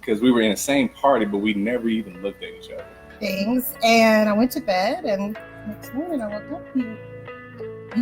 because we were in the same party, but we never even looked at each other. Things, and I went to bed, and next morning I woke up, he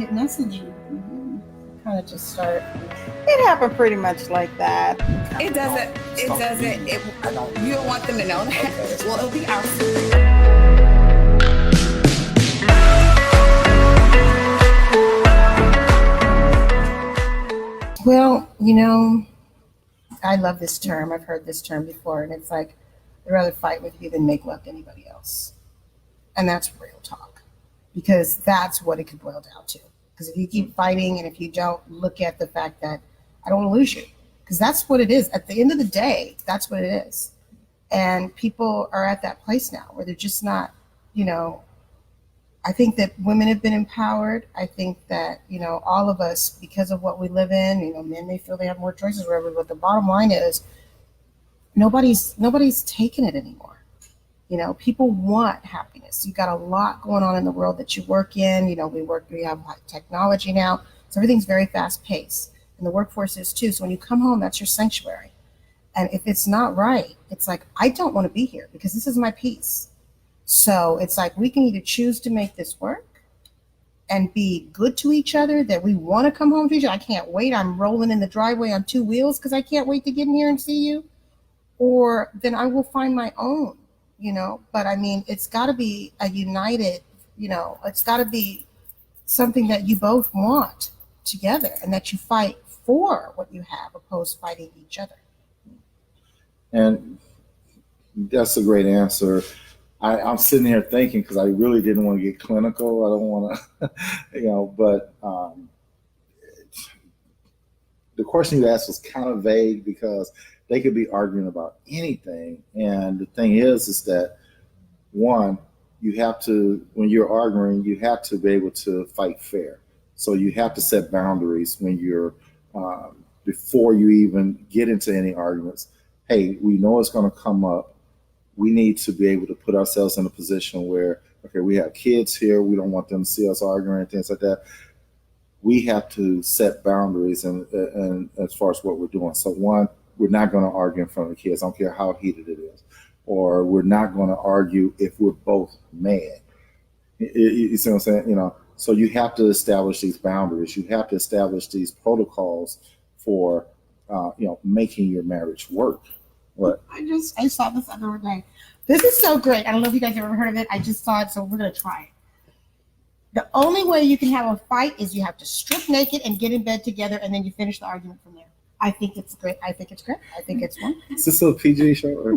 had messaged you. Kind of just start. It happened pretty much like that. It doesn't. You don't want them to know that. Okay. Well, it'll be our secret. Well, I love this term. I've heard this term before, and it's like, I'd rather fight with you than make love to anybody else. And that's real talk, because that's what it could boil down to. Because if you keep fighting and if you don't look at the fact that I don't want to lose you, because that's what it is. At the end of the day, that's what it is. And people are at that place now where they're just not, I think that women have been empowered. I think that, all of us, because of what we live in, men may feel they have more choices, whatever, but the bottom line is nobody's taking it anymore. People want happiness. You got a lot going on in the world that you work in. We have technology now. So everything's very fast paced. And the workforce is too. So when you come home, that's your sanctuary. And if it's not right, it's like, I don't want to be here because this is my peace. So it's like, we can either choose to make this work and be good to each other, that we want to come home to each other. I can't wait. I'm rolling in the driveway on 2 wheels because I can't wait to get in here and see you. Or then I will find my own, but I mean, it's got to be a united, it's got to be something that you both want together and that you fight for what you have, opposed to fighting each other. And that's a great answer. I'm sitting here thinking, because I really didn't want to get clinical. I don't want to, but the question you asked was kind of vague because they could be arguing about anything. And the thing is that, one, you have to, when you're arguing, you have to be able to fight fair. So you have to set boundaries when you're, before you even get into any arguments. Hey, we know it's going to come up. We need to be able to put ourselves in a position where, okay, we have kids here. We don't want them to see us arguing and things like that. We have to set boundaries and as far as what we're doing. So one, we're not going to argue in front of the kids. I don't care how heated it is. Or we're not going to argue if we're both mad. You see what I'm saying? So you have to establish these boundaries. You have to establish these protocols for, making your marriage work. What? I saw this other day. This is so great. I don't know if you guys have ever heard of it. I just saw it, so we're going to try it. The only way you can have a fight is you have to strip naked and get in bed together, and then you finish the argument from there. I think it's great. I think it's great. I think it's one. Is this a PG show? I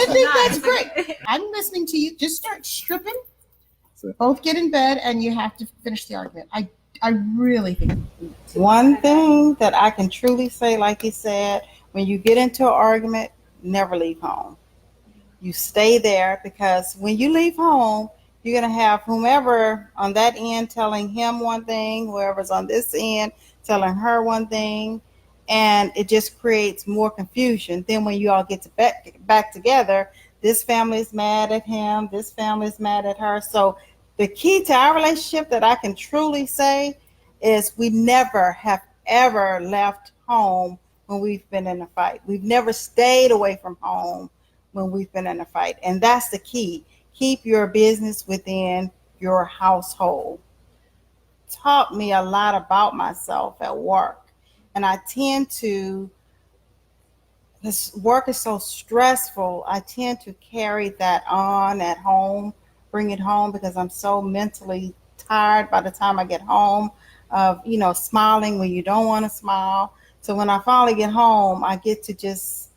think that's great. I'm listening to you. Just start stripping. Both get in bed, and you have to finish the argument. I really think. One thing that I can truly say, like he said, when you get into an argument, never leave home. You stay there, because when you leave home, you're going to have whomever on that end telling him one thing, whoever's on this end telling her one thing, and it just creates more confusion. Then when you all get back together, this family is mad at him, this family is mad at her. So the key to our relationship that I can truly say is we never have ever left home when we've been in a fight. We've never stayed away from home when we've been in a fight. And that's the key. Keep your business within your household. Taught me a lot about myself at work. And I tend to, this work is so stressful, I tend to carry that on at home, bring it home, because I'm so mentally tired by the time I get home of, smiling when you don't want to smile. So when I finally get home, I get to just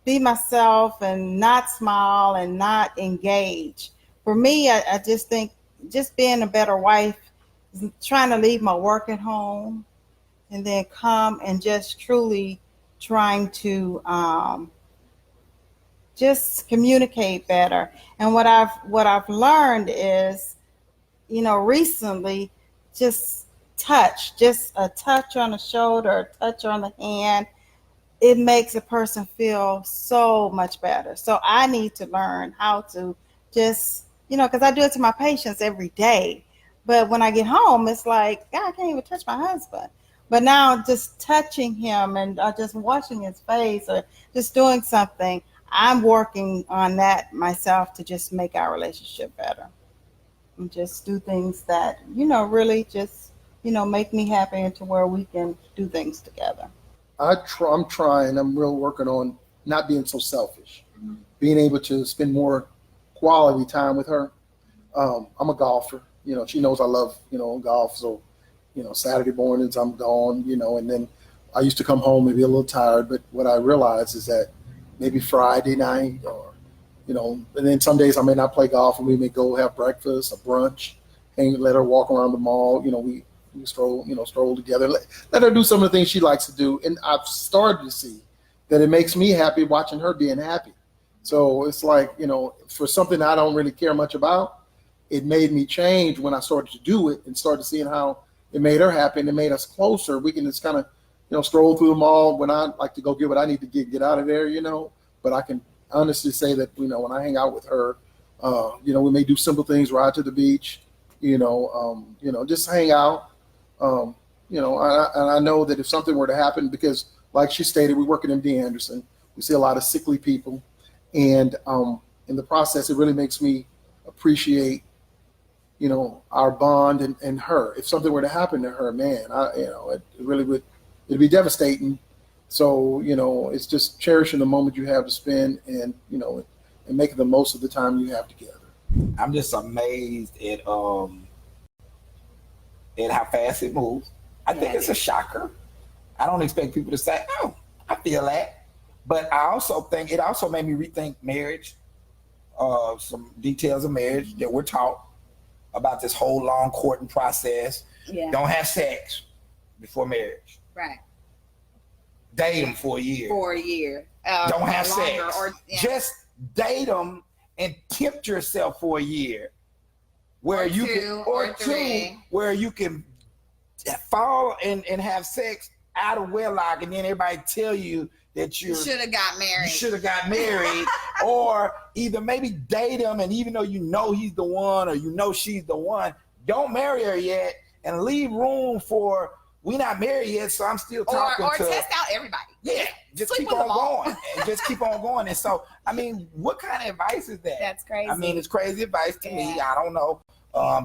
be myself and not smile and not engage. For me, I just think just being a better wife is trying to leave my work at home and then come and just truly trying to just communicate better. And what I've learned is, recently, just a touch on the shoulder, a touch on the hand, it makes a person feel so much better. So I need to learn how to just, because I do it to my patients every day. But when I get home, it's like, God, I can't even touch my husband. But now just touching him and just watching his face or just doing something, I'm working on that myself to just make our relationship better. And just do things that, really just, make me happy and to where we can do things together. I'm trying. I'm real working on not being so selfish, being able to spend more quality time with her. I'm a golfer. She knows I love golf. So Saturday mornings I'm gone. And then I used to come home and be a little tired. But what I realize is that maybe Friday night or and then some days I may not play golf and we may go have breakfast, a brunch, hang, let her walk around the mall. We stroll together. Let her do some of the things she likes to do. And I've started to see that it makes me happy watching her being happy. So it's like, for something I don't really care much about, it made me change when I started to do it and started seeing how it made her happy and it made us closer. We can just kind of, stroll through the mall when I like to go get what I need to get out of there, but I can honestly say that, when I hang out with her, we may do simple things, ride to the beach, just hang out. And I know that if something were to happen, because like she stated, we work at MD Anderson, we see a lot of sickly people. And in the process, it really makes me appreciate, our bond and her. If something were to happen to her, man, it really would, it'd be devastating. So, it's just cherishing the moment you have to spend and making the most of the time you have together. I'm just amazed at how fast it moves. I think it's a shocker. I don't expect people to say, "Oh, I feel that," but I also think it also made me rethink marriage, some details of marriage that we're taught about this whole long courting process. Yeah. Don't have sex before marriage. Right. Date them for a year. Don't have sex. Just date them and tempt yourself for a year, where you can, where you can fall and have sex out of wedlock, and then everybody tell you that you should have got married. You should have got married, or either maybe date him, and even though he's the one or she's the one, don't marry her yet, and leave room for we not married yet, so I'm still talking or to. Or test out everybody. Yeah, just keep on going, and just keep on going. And so, I mean, what kind of advice is that? That's crazy. I mean, it's crazy advice to me. I don't know.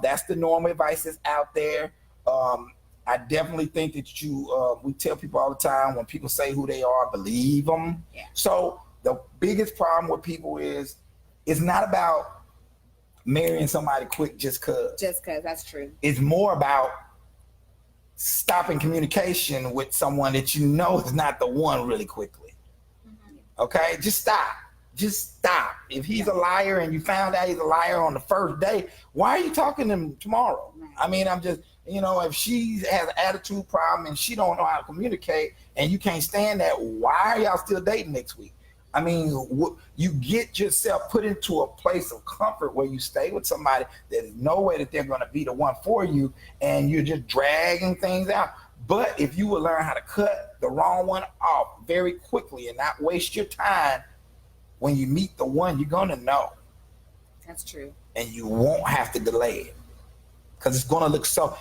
That's the normal advice that's out there. I definitely think that we tell people all the time, when people say who they are, believe them. Yeah. So the biggest problem with people is it's not about marrying somebody quick just cause. Just cause, that's true. It's more about stopping communication with someone that is not the one really quickly. Mm-hmm. Okay, just stop. If he's a liar and you found out he's a liar on the first day, why are you talking to him tomorrow? Right. I mean, I'm just, if she has an attitude problem and she don't know how to communicate and you can't stand that, why are y'all still dating next week? I mean, you get yourself put into a place of comfort where you stay with somebody that is no way that they're going to be the one for you, and you're just dragging things out. But if you will learn how to cut the wrong one off very quickly and not waste your time, when you meet the one, you're going to know. That's true. And you won't have to delay it, because it's going to look so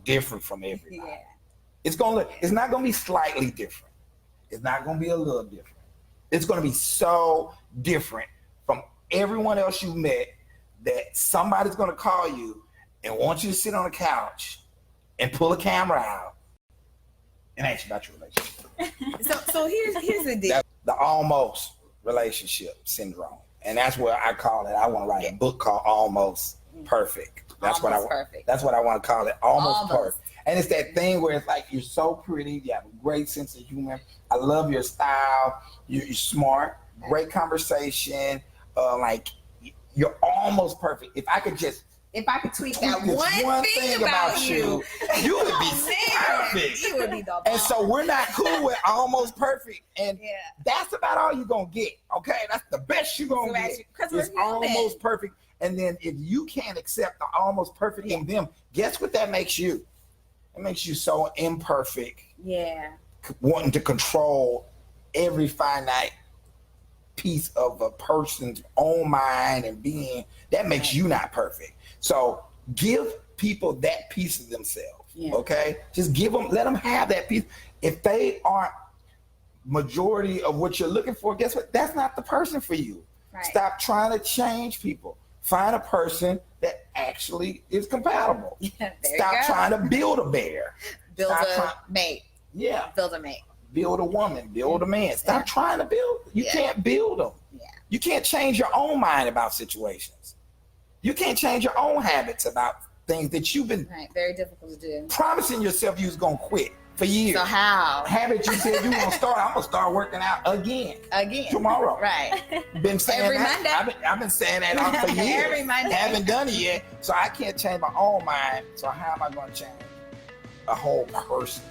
different from everybody. Yeah. It's not going to be slightly different. It's not going to be a little different. It's going to be so different from everyone else you met that somebody's going to call you and want you to sit on the couch and pull a camera out and ask you about your relationship. So here's the deal. That's the almost relationship syndrome. And that's what I call it. I want to write a book called Almost Perfect. That's what I want to call it. Almost perfect. And it's that thing where it's like, you're so pretty, you have a great sense of humor. I love your style. You're smart, great conversation. Like, you're almost perfect. If I could tweak that one thing about you, you would be perfect. You would be the bomb. And so we're not cool with almost perfect. And that's about all you're going to get. Okay? That's the best you're going to get. It's almost perfect. And then if you can't accept the almost perfect in them, guess what that makes you? It makes you so imperfect. Yeah. Wanting to control every finite piece of a person's own mind and being. That makes you not perfect. So give people that piece of themselves. Yeah. Okay, just let them have that piece. If they aren't majority of what you're looking for, guess what? That's not the person for you. Right. Stop trying to change people. Find a person that actually is compatible. Yeah, Stop trying to build a bear. Build a mate. Yeah. Build a mate. Build a woman. Build a man. Stop trying to build. You can't build them. Yeah. You can't change your own mind about situations. You can't change your own habits about things that you've been very difficult to do. Promising yourself you was gonna quit for years. So how? Habit you said you gonna start. I'm gonna start working out again tomorrow. Right. Been saying every that. Monday. I've been saying that for years. Every Monday. Haven't done it yet. So I can't change my own mind. So how am I gonna change a whole person?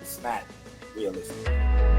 It's not realistic.